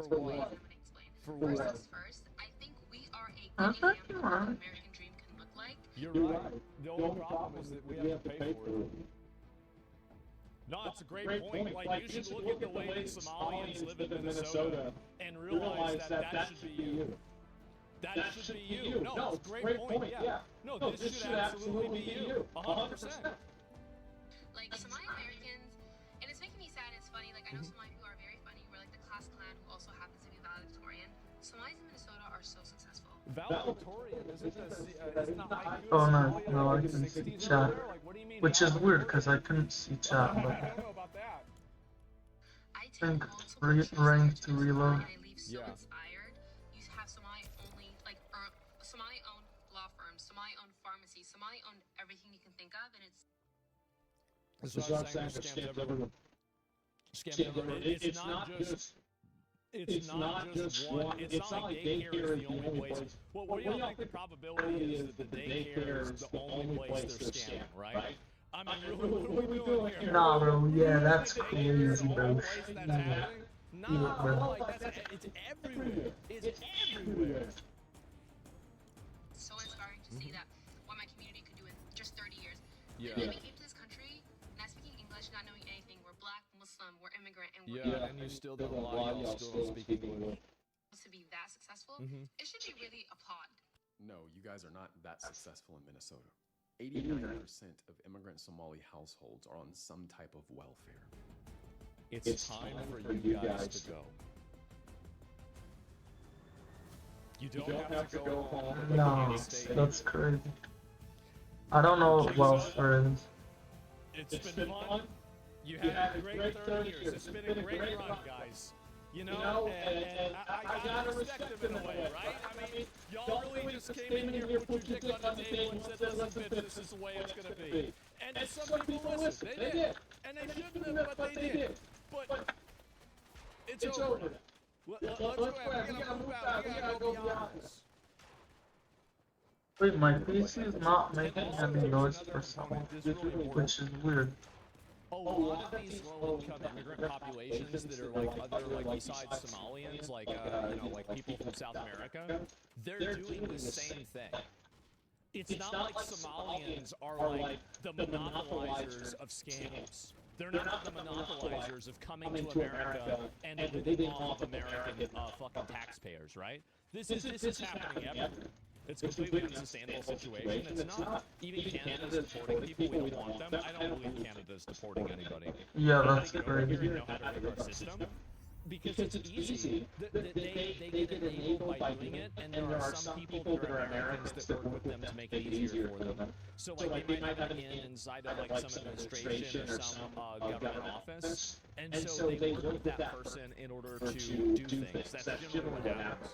For what? I'm gonna explain. For First what? things first, I think we are a good example of what the American dream can look like. You're right. The only problem is that we have to pay for it. No, it's a great point. Like, you should look at the way that Somalians live in Minnesota and realize that that should be you. That should be you. No, it's a great point. Yeah. No, this should absolutely be you. 100%. Like Somali Americans, and it's making me sad. It's funny. Like I know Somali people are very funny. We're like the class clan who also happens to be valedictorian. Somalis in Minnesota are so successful. Valedictorian isn't the haiku? Oh no, I can see chat. Like, what do you mean? Which is weird because I couldn't see chat, but I don't know about that. I think take it's multiple trips ranked to to reload. and I leave so inspired. You have Somali only, like Somali owned law firms, Somali owned pharmacies, Somali owned everything you can think of, and it's. That's what I'm saying. Scams everywhere. Scams everywhere. It's not just one. It's not like daycare is the only place. Well, what do y'all think the probability is that the daycare is the only place they're scamming, right? I mean, what are we doing here? nah, bro, yeah, that's crazy, bro. No, like it's everywhere. It's everywhere. So inspiring to see that what my community could do in just 30 years. Yeah. And then we came to this country, not speaking English, not knowing anything. We're black, Muslim, we're immigrant, and we're Yeah, and you still don't lie. You still don't speak English. to be that successful. It should be really applauded. No, you guys are not that successful in Minnesota. 89% of immigrant Somali households are on some type of welfare. It's time for you guys to go. You don't have to go home. No, that's crazy. I don't know what welfare is. It's been fun. You had a great 30 years. It's been a great run, guys. You know, and I gotta respect them in a way, right? I mean, y'all really just came in here, put your dick on the table and said, listen, bitch, this is the way it's gonna be. And some people listened. They did. And they shouldn't have, but they did. But it's over. Let's go ahead. We gotta move out. We gotta go beyond this. Wait, my PC is not making any noise for some reason, which is weird. A lot of these low-income immigrant populations that are like other, like besides Somalians, like you know, like people from South America, they're doing the same thing. It's not like Somalians are like the monopolizers of scams. They're not the monopolizers of coming to America and living off of American fucking taxpayers, right? This is happening everywhere. It's a completely unsustainable situation. It's not even Canada's deporting people. We don't want them. I don't believe Canada's deporting anybody. Yeah, that's crazy. They know how to rig our system. Because it's easy. They get enabled by doing it, and there are some people that are Americans that work with them to make it easier for them. So like they might have an inside of like some administration or some government office, and so they work with that person in order to do things. That's generally what happens.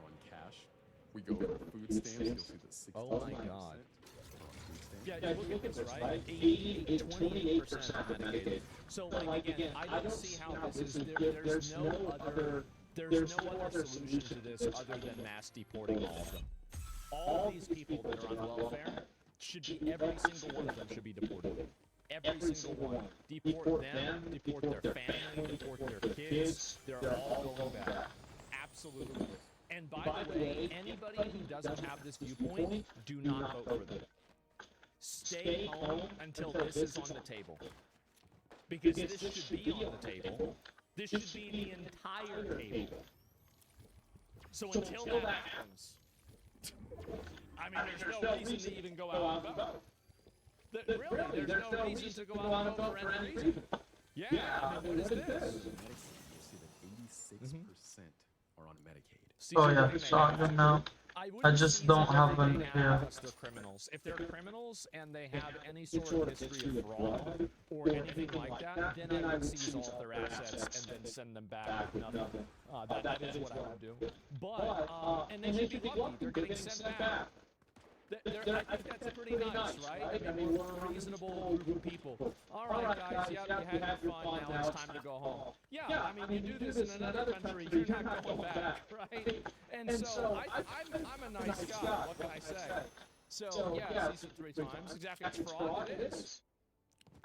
On cash. We go over food stamps, you'll see that 60%. Oh my God. Yeah, look at this, right? 28% are medicated. So, like, again, I don't see how this is. There's no other solution to this other than mass deporting all of them. All these people that are on welfare should be, every single one of them should be deported. Every single one. Deport them, deport their family, deport their kids. They're all going back. Absolutely. And by the way, anybody who doesn't have this viewpoint, do not vote for them. Stay home until this is on the table. Because this should be on the table. This should be the entire table. So until that happens, I mean, there's no reason to even go out and vote. Really, there's no reason to go out and vote for any reason. Yeah, I mean, what is this? You'll see that 86% are on Medicaid. Oh yeah, shotgun now. I just don't have an idea. They're criminals. If they're criminals and they have any sort of history of fraud or anything like that, then I would seize all of their assets and then send them back with nothing. That is what I would do. But and they should be lucky. They're getting sent back. I think that's pretty nice, right? I mean, we're a reasonable group of people. All right, guys, yeah, you had your fun. Now it's time to go home. Yeah, I mean, you do this in another country, you're not going back, right? And so I'm a nice guy. What can I say? So yeah, I've seen it 3 times. Exactly, it's fraud. It is.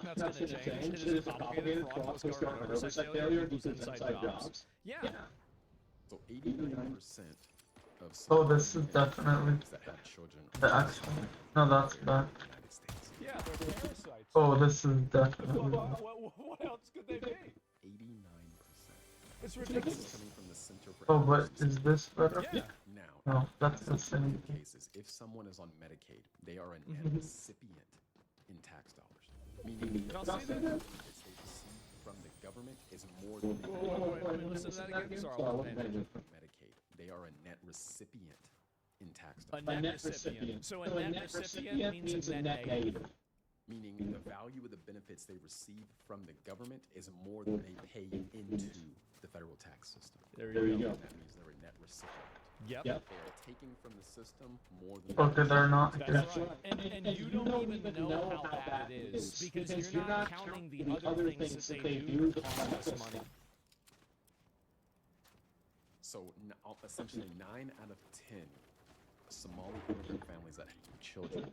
That's gonna change. It is complicated. Fraud, postcard, oversight failure, people's inside jobs. Yeah. So 89% of Oh, this is definitely that have children the actual. No, that's bad. in the United States. Yeah, they're parasites. Oh, this is definitely. What else could they be? 89%. It's This ridiculous. is coming from the Center for Oh, but Accuracy is this better? Yeah. Now, No, that's in the same. cases, if someone is on Medicaid, they are a net recipient in tax dollars. Meaning the Y'all see that? benefits they receive from the government is more than they Wait, let me listen to that again. Sorry, I wasn't paying attention. from Medicaid. They are a net recipient in tax A dollars. net recipient. So a net recipient means a net negative. Meaning the value of the benefits they receive from the government is more than they pay into the federal tax system. There you go. That means they're a net recipient. Yep. They are taking from the system more than Okay, they're not here. That's right. And you don't even know how bad it is because you're not counting the other things that they do to cost us money. So essentially 9 out of 10 Somali immigrant families that have children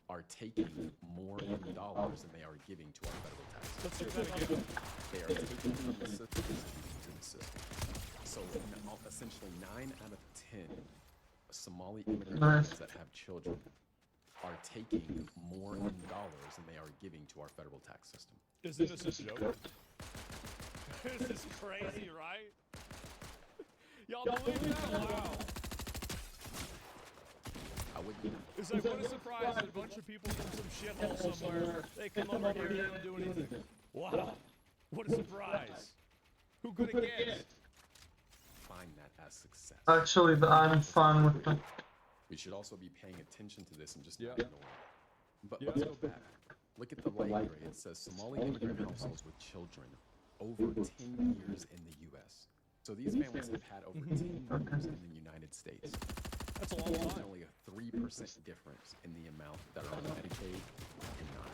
are taking more in dollars than they are giving to our federal tax system. Let's do that again. They are taking from the system and giving to the system. So essentially 9 out of 10 Somali immigrant families that have children are taking more in dollars than they are giving to our federal tax system. Isn't this a joke? This is crazy, right? Y'all believe that? Wow. I wouldn't. It's like, what a surprise that a bunch of people from some shithole somewhere, they come over here and they don't do anything. Wow. What a surprise. Who could have guessed? Find that as success. Actually, I'm fine with them. We should also be paying attention to this and just Yeah. not ignore it. But Yeah. let's go back. Look at the light gray. It says Somali immigrant households with children over 10 years in the U.S. So these families have had over 10 years in the United States. That's a long There's time. only a 3% difference in the amount that are on Medicaid and not.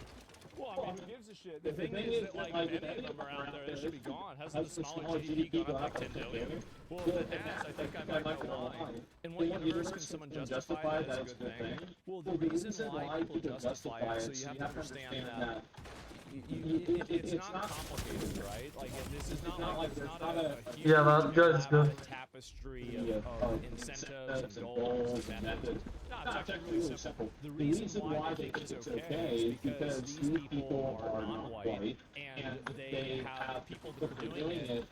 Well, I mean, who gives a shit? The thing is that, like, if any of them are out there, they should be gone. Hasn't the Somali GDP gone up like 10 billion? Well, if it has, I think I might go line. In what universe can someone justify that as a good thing? Well, the reason why people justify it, so you have to understand that it's not complicated, right? Like, this is not like, it's not a huge Yeah, that guy's good. tapestry of incentives and goals and methods. No, it's actually really simple. The reason why they think it's okay is because these people are non-white and they have people that are doing it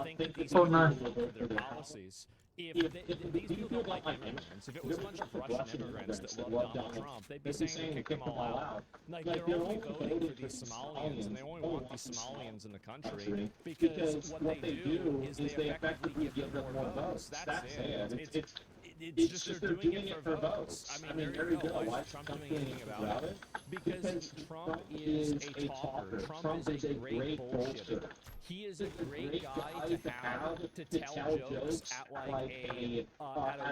think that these people nice. will vote for their policies. If these people don't like immigrants, if it was a bunch of Russian immigrants that loved Donald Trump, they'd be saying to kick them all out. Like, they're only voting for these Somalians, and they only want these Somalians in the country because what they do is they effectively give them more votes. That's it. It's just they're doing it for votes. I mean, there you go. Why is Trump doing anything about it? Because Trump is a talker. Trump is a great bullshitter. He is a great guy to have to tell jokes at like at a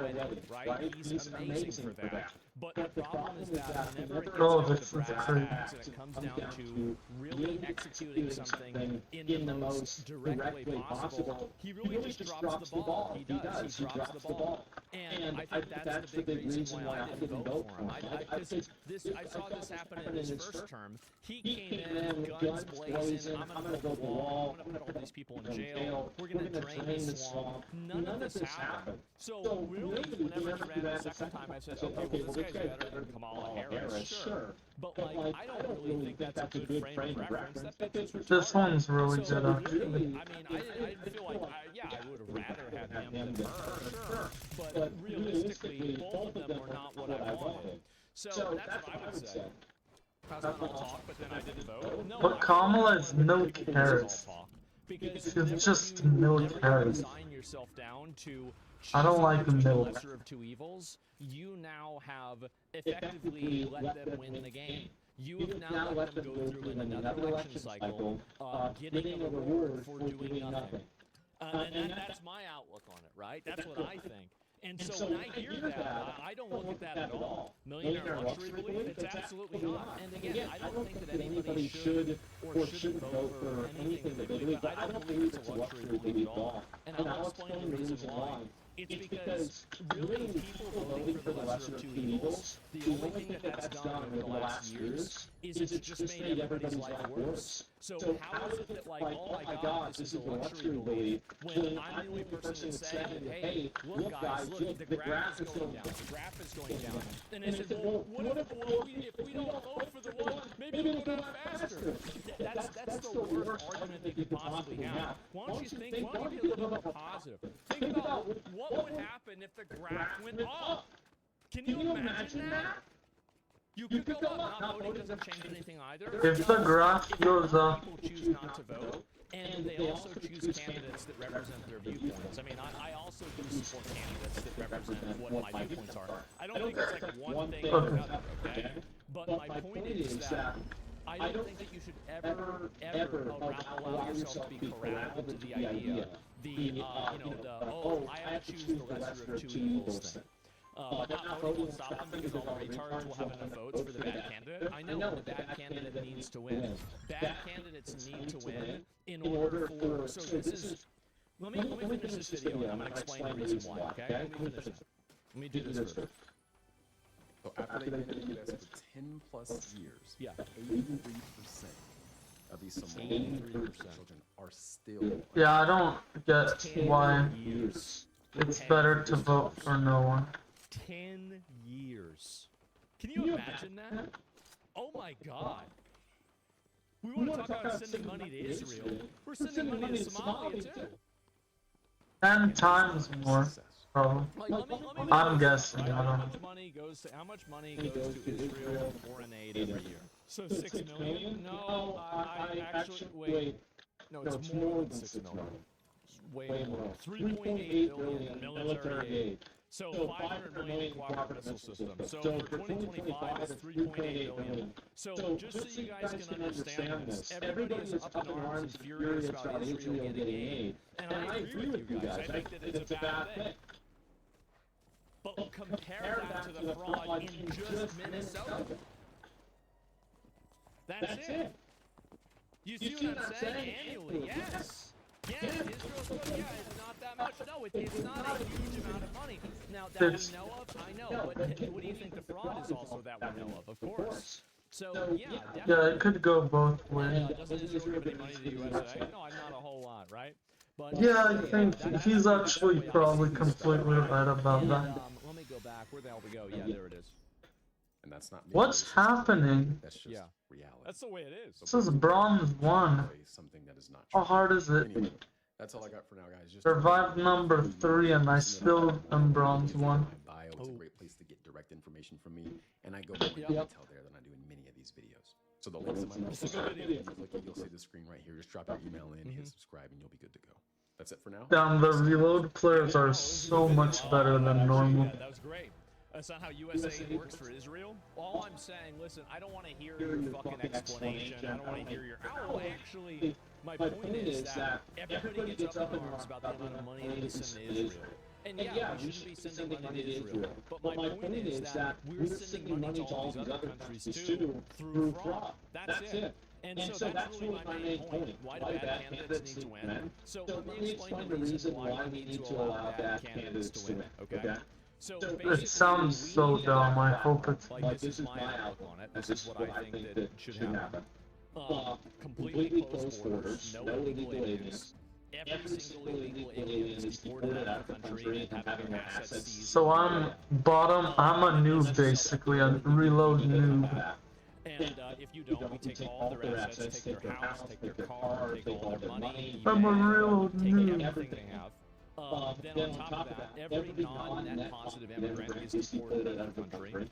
wedding, right? He's amazing for that. But the problem is that whenever it gets down to brass tacks and it comes down to really executing something in the most direct way possible, he really just drops the ball. He does. He drops the ball. And I think that's the big reason why I didn't vote for him. I saw this happen in his first term. He came in, guns blazing, I'm going to build the wall, I'm going to put all these people in jail, we're going to drain the swamp. None of this happened. So really, whenever he ran the second time, I said, okay, well, this guy's better than Kamala Harris, sure. But, like, I don't really think that's a good frame of reference. That bitch was This retarded. one's really So good, actually. really, I mean, I didn't feel like, I would have rather had him than her, sure. But realistically, both of them were not what I wanted. So that's what I would say. How's that all talk, but then I didn't vote? No, But Kamala is milk it's all carrots. talk. Because She's whenever just you- milk whenever you carrots. resign yourself down to I don't choosing like between the milk. lesser of two evils, you now have effectively let them win the game. You have now let them go through another election cycle, getting a reward for doing nothing. And that's my outlook on it, right? That's what I think. And so when I hear that, I don't look at that at all. Millionaire luxury belief? It's absolutely not. And again, I don't think that anybody should or shouldn't vote for anything that they believe, but I don't believe it's a luxury belief at all. And I'll explain the reason why. It's because really people voting for the lesser of two evils, the only thing that that's done over the last years is it's just made everybody's life worse. So how is it that, like, oh my God, this is a luxury belief, when I'm the only person that's saying, hey, look guys, look, the graph is going down, the graph is going down. And they said, well, if we don't vote for the one, maybe it'll go down faster. That's the worst argument that you could possibly have. Why don't you be a little bit more positive? Think about what would happen if the graph went up. Can you imagine that? You could go up, not voting doesn't change anything either. If the graph goes up, People choose not to vote, and they also choose candidates that represent their viewpoints. I mean, I also do support candidates that represent what my viewpoints are. I don't think it's like one thing or another, okay? But my point is that I don't think that you should ever allow yourself to be corralled to the idea, I have to choose the lesser of two evils thing. Not voting will stop them because all the retards will have enough votes for the bad candidate. I know the bad candidate needs to win. Bad candidates need to win in order for. So this is. Let me finish this video and I'm going to explain the reason why. Okay? Let me finish it. Let me do this first. So after they've been in the U.S. for 10 plus years, yeah, 83% of these Somali children are still. yeah, I don't get why it's better to vote for no one. 10 years. Can you imagine that? Oh my God. We want to talk about sending money to Israel. We're sending money to Somalia too. 10 times more, probably. I'm guessing. I don't know. How much money goes to Israel foreign aid every year? So 6 million? No, I actually wait. No, it's more than 6 million. Way more. 3.8 billion in military aid. So 500 million in cooperative missile systems. So for 2025, it's 3.8 billion. So just so you guys can understand this, everybody is up in arms and furious about Israel getting aid. And I agree with you guys. I think that it's a bad thing. But compare that to the fraud in just Minnesota. That's it. You see what I'm saying? Annually, yes. Yes, Israel's good. Yeah, it's not that much. No, it's not a huge amount of money. Now, that we know of, I know. But what do you think the fraud is also that we know of? Of course. So, yeah, definitely. Yeah, it could go both ways. Doesn't Israel give any money to the USA? No, not a whole lot, right? But, yeah, I think he's actually probably completely right about that. Let me go back. Where the hell we go? Yeah, there it is. And that's not what's happening? That's just reality. That's the way it is. This is bronze 1. Something that is not How hard is it? Anyway, that's all I got for now, guys. Just Survived number 3 and I still am bronze 1. My bio, it's a great place to get direct information from me, and I go more in detail there than I do in many of these videos. So the links in my profile, if you click it, you'll see the screen right here. Just drop your email in, hit subscribe, and you'll be good to go. That's it for now. Damn, the reload players are so much better than normal. Yeah, that was great. That's not how USA works for Israel. All I'm saying, listen, I don't want to hear your fucking explanation. I don't want to hear your, actually, my point is that everybody gets up in arms about the amount of money that we send to Israel. And yeah, we shouldn't be sending money to Israel. But my point is that we're sending money to all these other countries too through fraud. That's it. And so that's really my main point. Why do bad candidates need to win? So let me explain the reason why we need to allow bad candidates to win, okay? So it sounds so dumb. I hope it's like this is my outlook on it. This is what I think that should happen. Completely closed borders, no illegal aliens. Every single illegal alien is deported out of the country and having their assets seized. So I'm bottom. I'm a noob basically. A reload noob. And if you don't, we take all their assets, take their house, take their car, take all their money. I'm a real noob. Take everything they have. Then on top of that, every non-net positive immigrant is deported out of the country.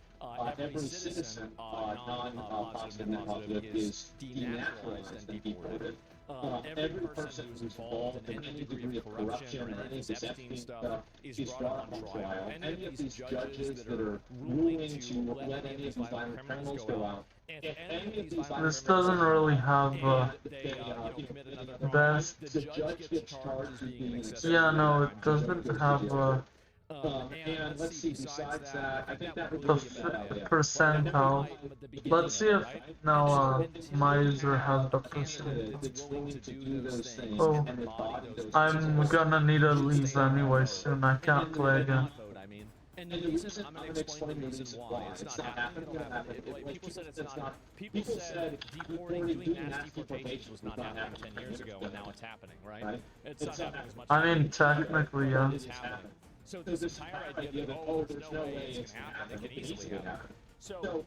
Every citizen, non-positive net positive, is denaturalized and deported. Every person who's involved in any degree of corruption or any of this Epstein stuff is brought on trial. Any of these judges that are ruling to let any of these violent criminals go out, if any of these this doesn't really have best. The judge gets charged as being an accessory. Yeah, no, it doesn't have and let's see, besides that, I think that the percentile. Let's see if now my user has the percentage. Oh, I'm gonna need a lease anyway soon. I can't play again. And the reason, I'm going to explain the reason why it's not happening. It'll happen. Like, people said it's not. People said deporting, doing mass deportations was not happening 10 years ago, and now it's happening, right? It's not happening as much. I mean, technically, yeah. It is happening. So this entire idea that, oh, there's no way it's going to happen, it can easily happen. So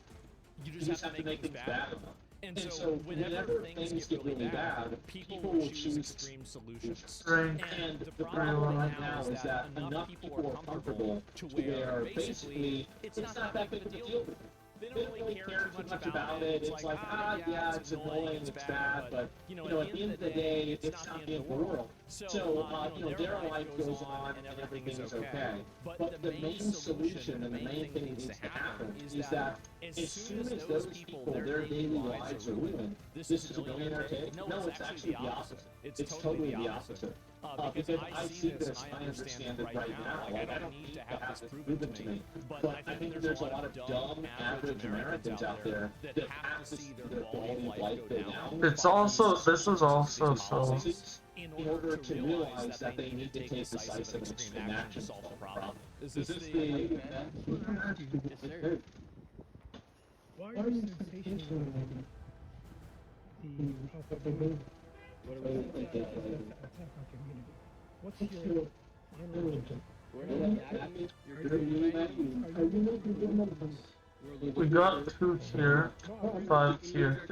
you just have to make things bad enough. And so whenever things get really bad, people will choose extreme solutions. And the problem right now is that enough people are comfortable to where basically it's not that big of a deal with them. They don't really care too much about it. It's like, yeah, it's annoying, it's bad, but, you know, at the end of the day, it's not the end of the world. So, you know, their life goes on and everything is okay. But the main solution and the main thing that needs to happen is that as soon as those people, their daily lives are ruined, this is a millionaire take? No, it's actually the opposite. It's totally the opposite. Because I see this and I understand it right now. Like, I don't need to have this proven to me. But I think there's a lot of dumb, average Americans out there that have to see their quality of life go down. It's also, this is also so. In order to realize that they need to take decisive and extreme action to solve the problem. Is this the... Yes, sir. Why are you sensationalizing the propaganda? What are we attack our community? What's your general? We're not attacking. You're doing We got 2 here, 5 here.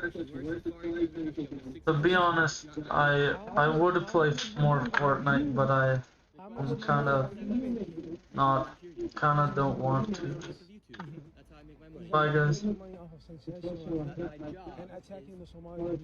To be honest, I would play more Fortnite, but I'm kinda don't want to. Bye guys. And attacking the Somali